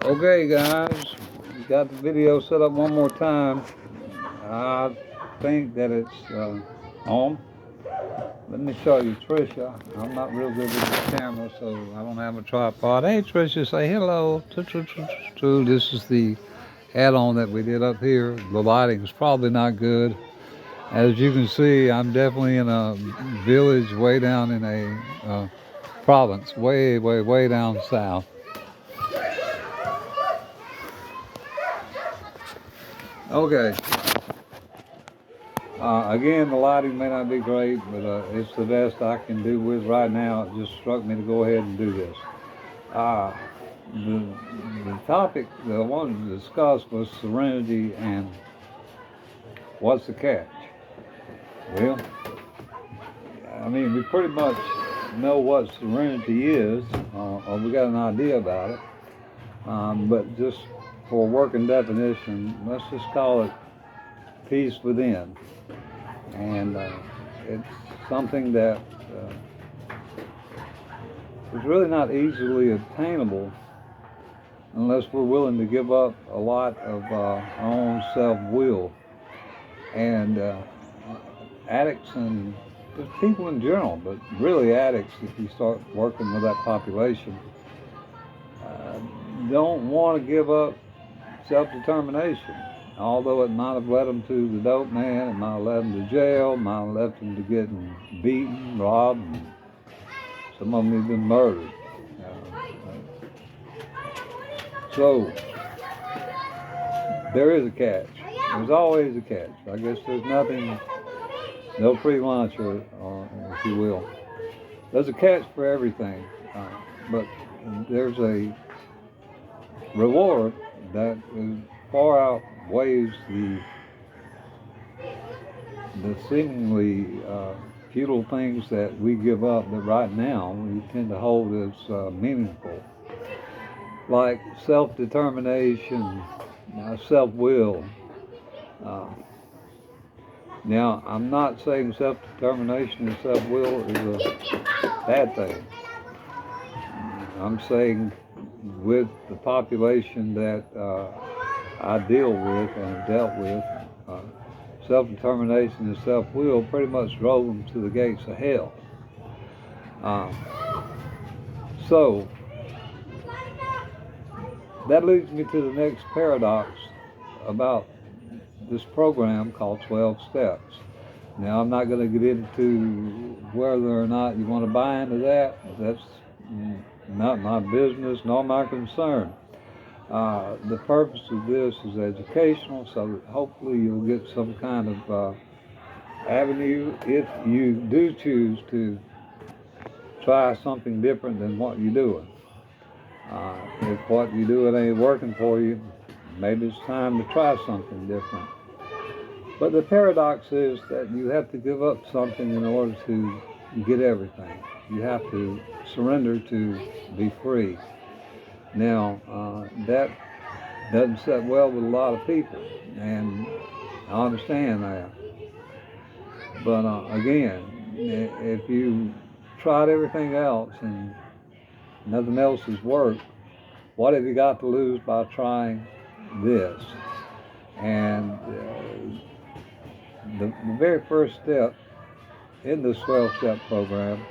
Okay, guys, we got the video set up one more time. I think that it's on. Let me show you Trisha. I'm not real good with the camera, so I don't have a tripod. Hey, Trisha, say hello. This is the add-on that we did up here. The lighting is probably not good. As you can see, I'm definitely in a village way down in a province, way down south. Okay. Again, the lighting may not be great, but it's the best I can do with right now. It just struck me to go ahead and do this. Uh, the, the topic that I wanted to discuss was Serenity and what's the catch? Well, I mean, we pretty much know what Serenity is, or we got an idea about it. But just for working definition, let's just call it peace within. And it's something that is really not easily obtainable unless we're willing to give up a lot of our own self-will. And addicts and just people in general, but really addicts, if you start working with that population, uh, don't want to give up self-determination. Although it might have led them to the dope man, it might have led them to jail, might have led them to getting beaten, robbed, and some of them have been murdered. So there is a catch. There's always a catch. I guess there's nothing, no free lunch, or if you will. There's a catch for everything, but there's a reward that is far outweighs the seemingly futile things that we give up that right now we tend to hold as meaningful, like self-determination, self-will. Uh, Now, I'm not saying self-determination and self-will is a bad thing. I'm saying with the population that I deal with and have dealt with, uh, self-determination and self-will pretty much drove them to the gates of hell. Um, so that leads me to the next paradox about this program called 12 Steps. Now, I'm not going to get into whether or not you want to buy into that. That's not my business nor my concern. The purpose of this is educational, so that hopefully you'll get some kind of avenue if you do choose to try something different than what you're doing. If what you're doing ain't working for you, maybe it's time to try something different. But the paradox is that you have to give up something in order to get everything. You have to surrender to be free. Now, that doesn't sit well with a lot of people, and I understand that. But again, if you tried everything else and nothing else has worked, what have you got to lose by trying this? And the very first step in this 12-step program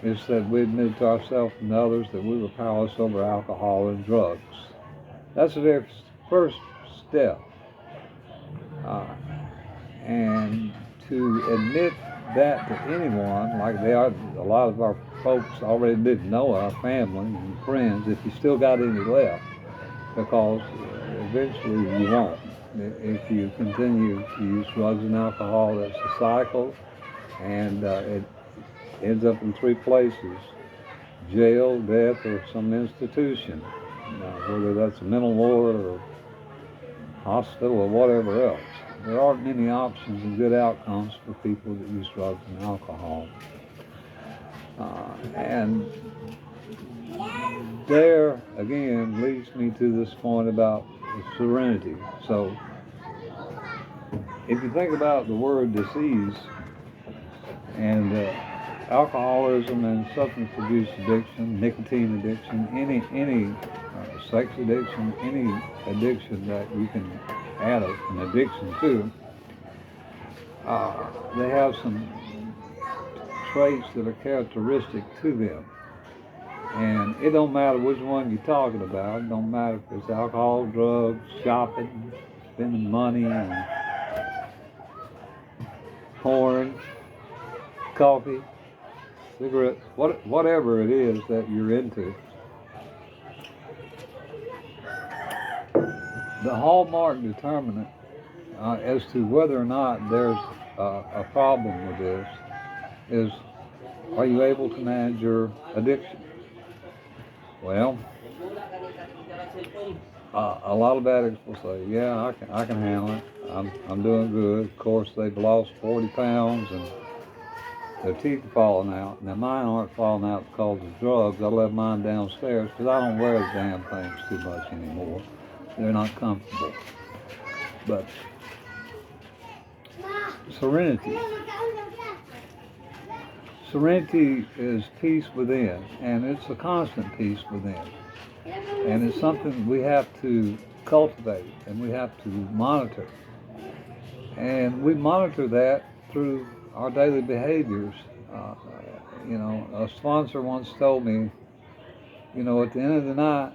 is that we admit to ourselves and others that we were powerless over alcohol and drugs. That's the very first step. And to admit that to anyone, like they are, a lot of our folks already didn't know, our family and friends, if you still got any left, because eventually you won't. If you continue to use drugs and alcohol, that's a cycle, and it ends up in three places: jail, death, or some institution, whether that's a mental ward or hospital or whatever else. There aren't many options and good outcomes for people that use drugs and alcohol. And there, again, leads me to this point about serenity. So, if you think about the word disease and alcoholism and substance abuse addiction, nicotine addiction, any sex addiction, any addiction that you can add an addiction to, they have some traits that are characteristic to them. And it don't matter which one you're talking about. It don't matter if it's alcohol, drugs, shopping, spending money, and porn, coffee, cigarettes, whatever it is that you're into. The hallmark determinant as to whether or not there's a problem with this is, are you able to manage your addiction? Well, a lot of addicts will say, yeah, I can handle it. I'm doing good. Of course, they've lost 40 pounds and their teeth are falling out. Now, mine aren't falling out because of drugs. I left mine downstairs because I don't wear the damn things too much anymore. They're not comfortable. But Serenity. Serenity is peace within, and it's a constant peace within. And it's something we have to cultivate and we have to monitor. And we monitor that through our daily behaviors. A sponsor once told me, at the end of the night,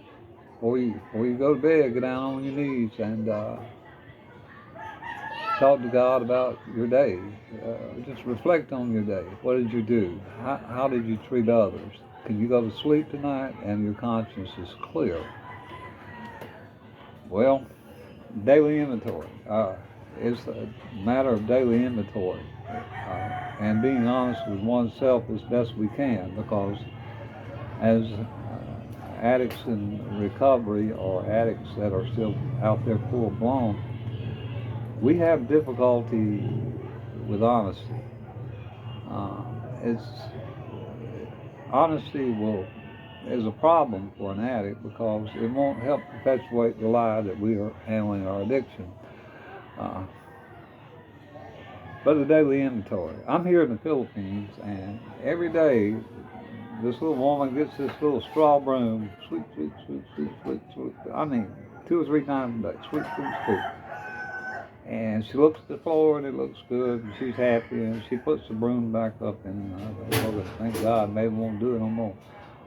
before you go to bed, get down on your knees and talk to God about your day. Just reflect on your day. What did you do? How did you treat others? Can you go to sleep tonight and your conscience is clear? Well, daily inventory. It's a matter of daily inventory and being honest with oneself as best we can, because as addicts in recovery or addicts that are still out there full blown, we have difficulty with honesty. Honesty is a problem for an addict because it won't help perpetuate the lie that we are handling our addiction. But the daily inventory. I'm here in the Philippines, and every day this little woman gets this little straw broom, sweep, sweep, sweep, sweep, sweep, sweep. I mean, 2 or 3 times a day, sweep, sweep, sweep. And she looks at the floor and it looks good, and she's happy, and she puts the broom back up, and thank God, maybe won't do it no more.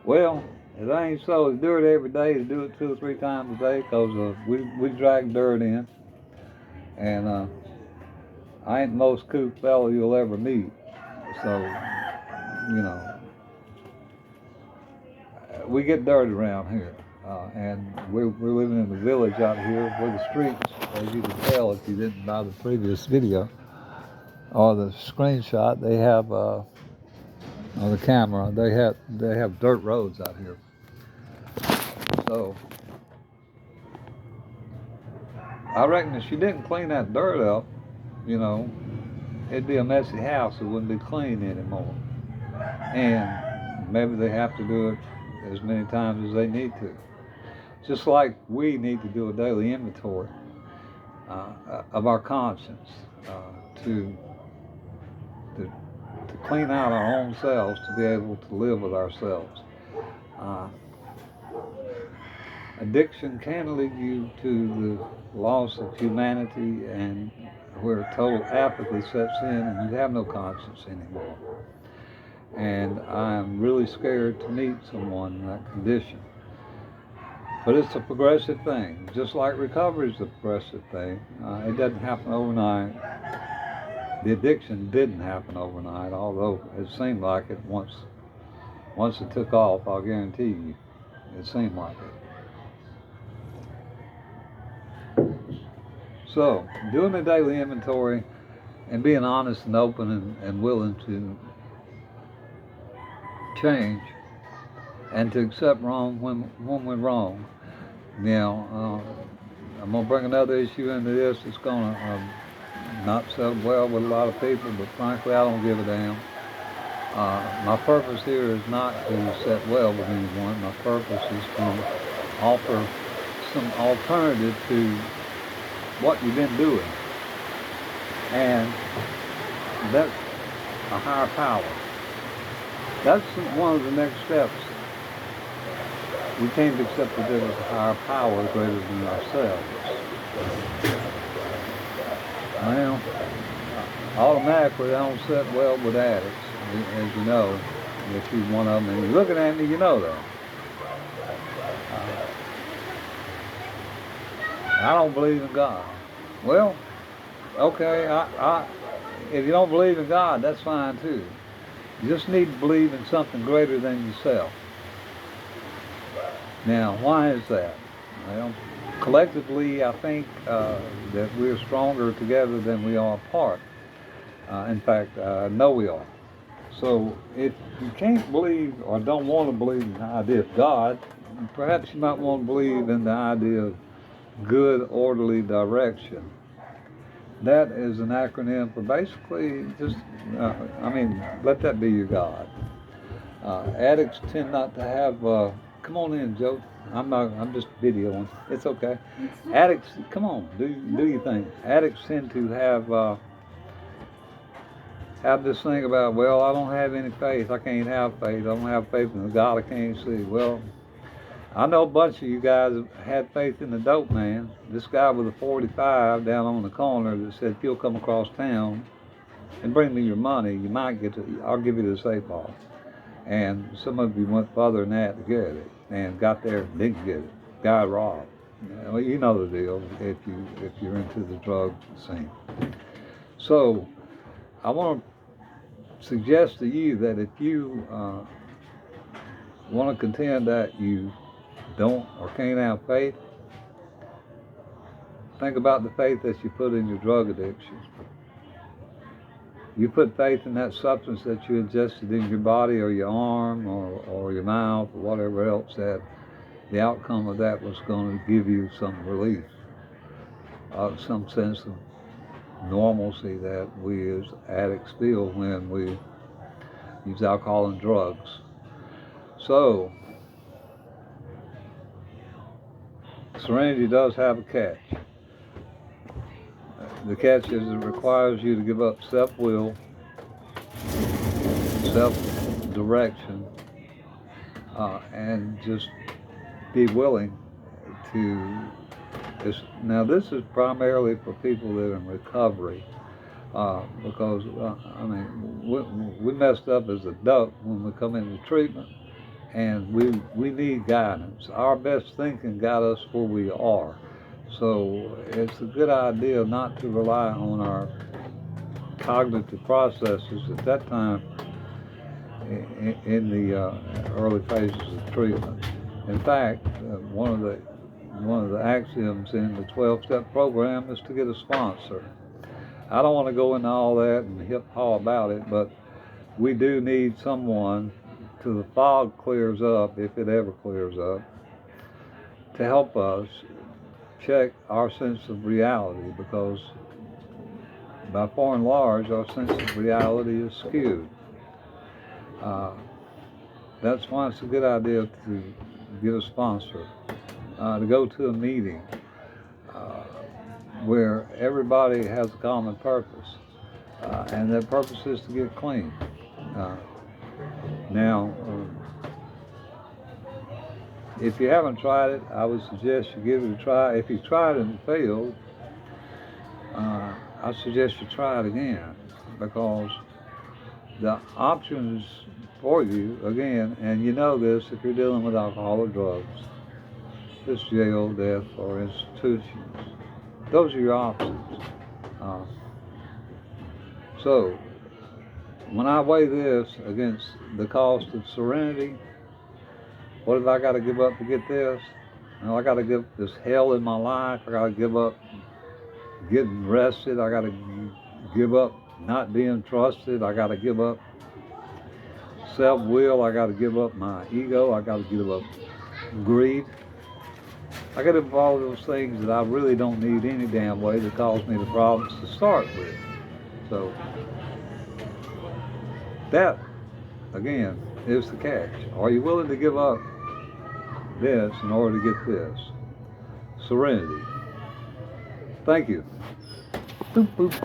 Well, it ain't so. To do it every day, to do it 2 or 3 times a day, because we drag dirt in, and I ain't the most cool fellow you'll ever meet. So, we get dirty around here. And we're living in the village out here where the streets, as you can tell if you didn't buy the previous video or the screenshot, they have, or the camera, they have dirt roads out here. So I reckon if she didn't clean that dirt up, it'd be a messy house. It wouldn't be clean anymore. And maybe they have to do it as many times as they need to. Just like we need to do a daily inventory of our conscience to clean out our own selves, to be able to live with ourselves. Addiction can lead you to the loss of humanity, and where total apathy sets in and you have no conscience anymore. And I'm really scared to meet someone in that condition. But it's a progressive thing, just like recovery is a progressive thing. It doesn't happen overnight. The addiction didn't happen overnight, although it seemed like it once it took off. I'll guarantee you, it seemed like it. So, doing the daily inventory and being honest and open and willing to change and to accept wrong when we're wrong. Now, I'm going to bring another issue into this. It's going to not settle well with a lot of people, but frankly, I don't give a damn. My purpose here is not to set well with anyone. My purpose is to offer some alternative to what you've been doing. And that's a higher power. That's one of the next steps We can't accept that there was a higher power greater than ourselves. Well, automatically I don't sit well with addicts, as you know. If you're one of them and you're looking at me, you know that. I don't believe in God. Well, okay, if you don't believe in God, that's fine too. You just need to believe in something greater than yourself. Now, why is that? Well, collectively, I think that we're stronger together than we are apart. In fact, I know we are. So if you can't believe or don't want to believe in the idea of God, perhaps you might want to believe in the idea of good, orderly direction. That is an acronym for basically just, let that be your God. Addicts tend not to have, come on in, Joe. I'm just videoing. It's okay. Addicts, come on, do your thing. Addicts tend to have this thing about, well, I don't have any faith. I can't have faith. I don't have faith in the God I can't see. Well, I know a bunch of you guys had faith in the dope man. This guy with a 45 down on the corner that said, if you'll come across town and bring me your money, you might get to, I'll give you the safe ball. And some of you went further than that to get it and got there and didn't get it. Guy robbed. Well, you know the deal if you're into the drug scene. So I want to suggest to you that if you want to contend that you don't or can't have faith, think about the faith that you put in your drug addiction. You put faith in that substance that you ingested in your body or your arm or your mouth or whatever else, that the outcome of that was going to give you some relief, some sense of normalcy that we as addicts feel when we use alcohol and drugs. So, Serenity does have a catch. The catch is it requires you to give up self-will, self-direction, and just be willing to. Now, this is primarily for people that are in recovery, because we messed up as adults when we come into treatment, and we need guidance. Our best thinking got us where we are. So it's a good idea not to rely on our cognitive processes at that time in the early phases of treatment. In fact, one of the axioms in the 12-step program is to get a sponsor. I don't want to go into all that and hip-haw about it, but we do need someone till the fog clears up, if it ever clears up, to help us check our sense of reality, because by far and large our sense of reality is skewed. That's why it's a good idea to get a sponsor, to go to a meeting where everybody has a common purpose, and that purpose is to get clean. Now, if you haven't tried it, I would suggest you give it a try. If you tried it and failed, I suggest you try it again, because the options for you, again, and you know this if you're dealing with alcohol or drugs, it's jail, death, or institutions. Those are your options. So, when I weigh this against the cost of serenity, what have I got to give up to get this? Well, I got to give this hell in my life. I got to give up getting rested. I got to give up not being trusted. I got to give up self-will. I got to give up my ego. I got to give up greed. I got to give up all those things that I really don't need any damn way that cause me the problems to start with. So that, again, is the catch. Are you willing to give up this in order to get this? Serenity. Thank you. Boop, boop.